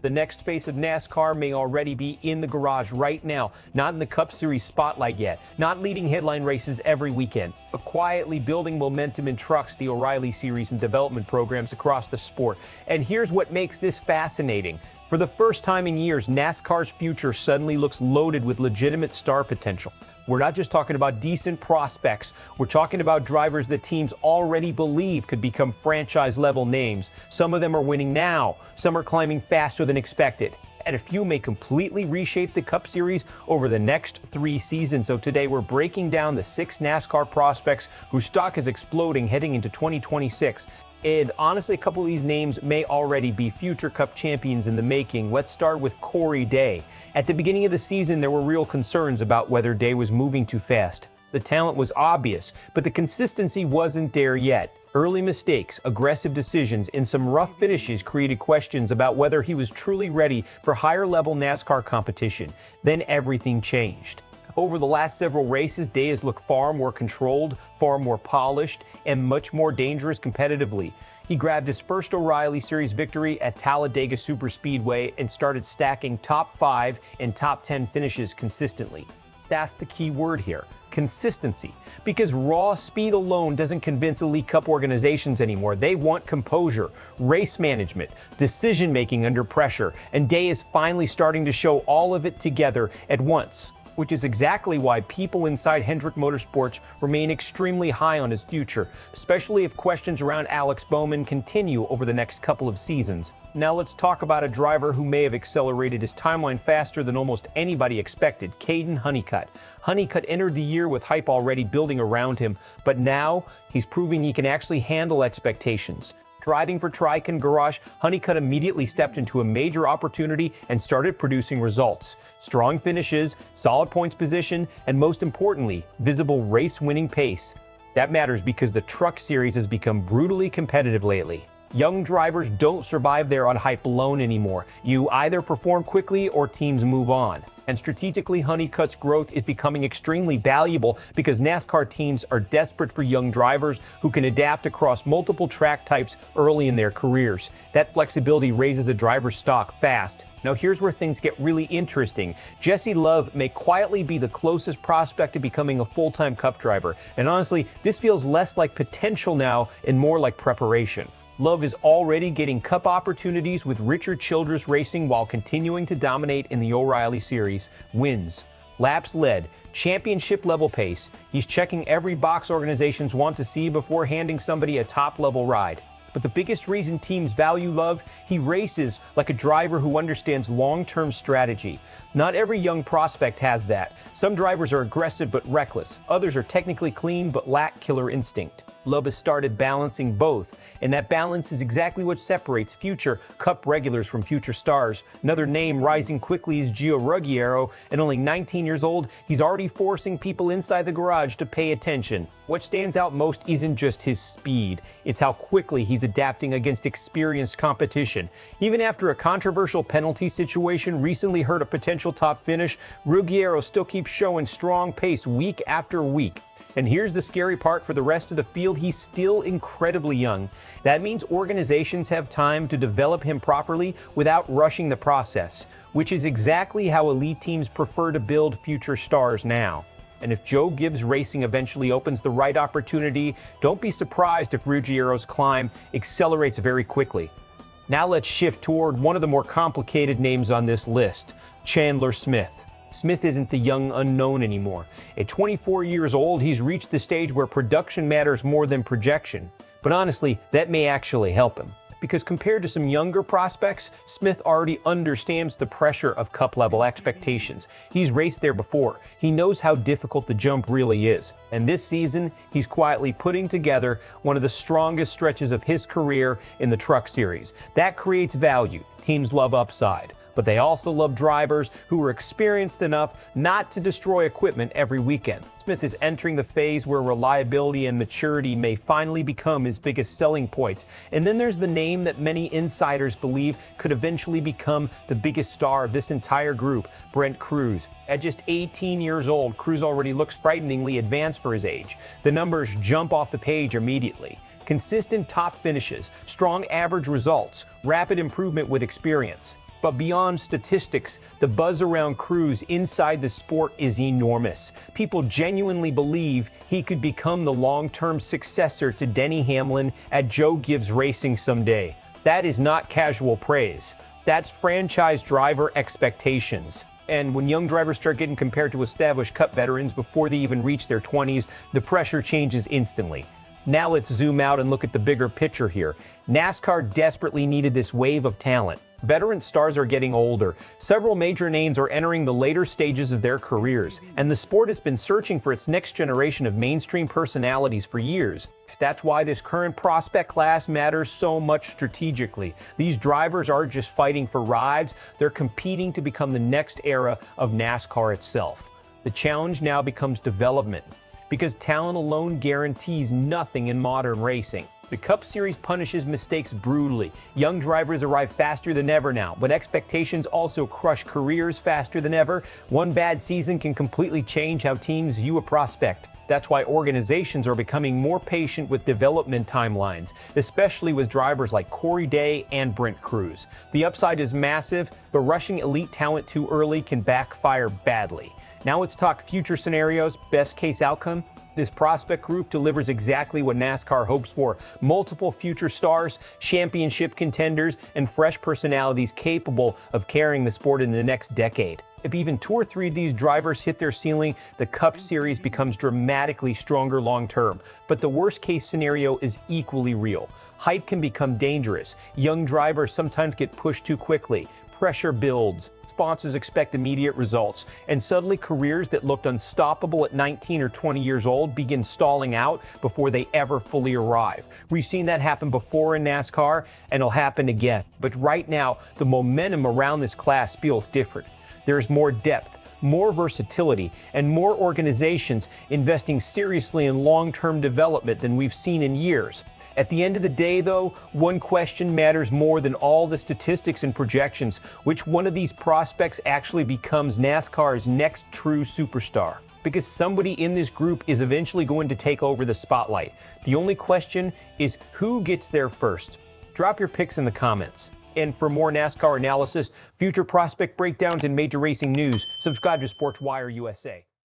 The next face of NASCAR may already be in the garage right now, not in the Cup Series spotlight yet, not leading headline races every weekend, but quietly building momentum in trucks, the O'Reilly Series, and development programs across the sport. And here's what makes this fascinating. For the first time in years, NASCAR's future suddenly looks loaded with legitimate star potential. We're not just talking about decent prospects. We're talking about drivers that teams already believe could become franchise-level names. Some of them are winning now. Some are climbing faster than expected. And a few may completely reshape the Cup Series over the next 3 seasons. So today we're breaking down the 6 NASCAR prospects whose stock is exploding heading into 2026. And honestly, a couple of these names may already be future Cup champions in the making. Let's start with Corey Day. At the beginning of the season, there were real concerns about whether Day was moving too fast. The talent was obvious, but the consistency wasn't there yet. Early mistakes, aggressive decisions, and some rough finishes created questions about whether he was truly ready for higher-level NASCAR competition. Then everything changed. Over the last several races, Day has looked far more controlled, far more polished, and much more dangerous competitively. He grabbed his first O'Reilly Series victory at Talladega Superspeedway and started stacking top 5 and top 10 finishes consistently. That's the key word here, consistency. Because raw speed alone doesn't convince Elite Cup organizations anymore. They want composure, race management, decision-making under pressure, and Day is finally starting to show all of it together at once, which is exactly why people inside Hendrick Motorsports remain extremely high on his future, especially if questions around Alex Bowman continue over the next couple of seasons. Now let's talk about a driver who may have accelerated his timeline faster than almost anybody expected, Kaden Honeycutt. Honeycutt entered the year with hype already building around him, but now he's proving he can actually handle expectations. Driving for TRICON Garage, Honeycutt immediately stepped into a major opportunity and started producing results. Strong finishes, solid points position, and most importantly, visible race-winning pace. That matters because the Truck Series has become brutally competitive lately. Young drivers don't survive there on hype alone anymore. You either perform quickly or teams move on. And strategically, Honeycutt's growth is becoming extremely valuable because NASCAR teams are desperate for young drivers who can adapt across multiple track types early in their careers. That flexibility raises a driver's stock fast. Now here's where things get really interesting. Jesse Love may quietly be the closest prospect to becoming a full-time Cup driver. And honestly, this feels less like potential now and more like preparation. Love is already getting Cup opportunities with Richard Childress racing while continuing to dominate in the O'Reilly Series. Wins, laps led, championship level pace. He's checking every box organizations want to see before handing somebody a top-level ride. But the biggest reason teams value Love, he races like a driver who understands long-term strategy. Not every young prospect has that. Some drivers are aggressive but reckless. Others are technically clean but lack killer instinct. Love has started balancing both, and that balance is exactly what separates future Cup regulars from future stars. Another name rising quickly is Gio Ruggiero. At only 19 years old, he's already forcing people inside the garage to pay attention. What stands out most isn't just his speed, it's how quickly he's adapting against experienced competition. Even after a controversial penalty situation recently hurt a potential top finish, Ruggiero still keeps showing strong pace week after week. And here's the scary part for the rest of the field, he's still incredibly young. That means organizations have time to develop him properly without rushing the process, which is exactly how elite teams prefer to build future stars now. And if Joe Gibbs Racing eventually opens the right opportunity, don't be surprised if Ruggiero's climb accelerates very quickly. Now let's shift toward one of the more complicated names on this list, Chandler Smith. Smith isn't the young unknown anymore. At 24 years old, he's reached the stage where production matters more than projection. But honestly, that may actually help him. Because compared to some younger prospects, Smith already understands the pressure of Cup-level expectations. He's raced there before. He knows how difficult the jump really is. And this season, he's quietly putting together one of the strongest stretches of his career in the Truck Series. That creates value. Teams love upside. But they also love drivers who are experienced enough not to destroy equipment every weekend. Smith is entering the phase where reliability and maturity may finally become his biggest selling points. And then there's the name that many insiders believe could eventually become the biggest star of this entire group, Brent Crews. At just 18 years old, Crews already looks frighteningly advanced for his age. The numbers jump off the page immediately. Consistent top finishes, strong average results, rapid improvement with experience. But beyond statistics, the buzz around Crews inside the sport is enormous. People genuinely believe he could become the long-term successor to Denny Hamlin at Joe Gibbs Racing someday. That is not casual praise. That's franchise driver expectations. And when young drivers start getting compared to established Cup veterans before they even reach their 20s, the pressure changes instantly. Now let's zoom out and look at the bigger picture here. NASCAR desperately needed this wave of talent. Veteran stars are getting older. Several major names are entering the later stages of their careers, and the sport has been searching for its next generation of mainstream personalities for years. That's why this current prospect class matters so much strategically. These drivers aren't just fighting for rides, they're competing to become the next era of NASCAR itself. The challenge now becomes development, because talent alone guarantees nothing in modern racing. The Cup Series punishes mistakes brutally. Young drivers arrive faster than ever now, but expectations also crush careers faster than ever. One bad season can completely change how teams view a prospect. That's why organizations are becoming more patient with development timelines, especially with drivers like Corey Day and Brent Crews. The upside is massive, but rushing elite talent too early can backfire badly. Now let's talk future scenarios, best case outcome. This prospect group delivers exactly what NASCAR hopes for: multiple future stars, championship contenders, and fresh personalities capable of carrying the sport in the next decade. If even 2 or 3 of these drivers hit their ceiling, the Cup Series becomes dramatically stronger long-term. But the worst-case scenario is equally real. Height can become dangerous. Young drivers sometimes get pushed too quickly. Pressure builds. Sponsors expect immediate results, and suddenly careers that looked unstoppable at 19 or 20 years old begin stalling out before they ever fully arrive. We've seen that happen before in NASCAR, and it'll happen again. But right now, the momentum around this class feels different. There's more depth, more versatility, and more organizations investing seriously in long-term development than we've seen in years. At the end of the day, though, one question matters more than all the statistics and projections: which one of these prospects actually becomes NASCAR's next true superstar? Because somebody in this group is eventually going to take over the spotlight. The only question is who gets there first. Drop your picks in the comments. And for more NASCAR analysis, future prospect breakdowns, and major racing news, subscribe to SportsWire USA.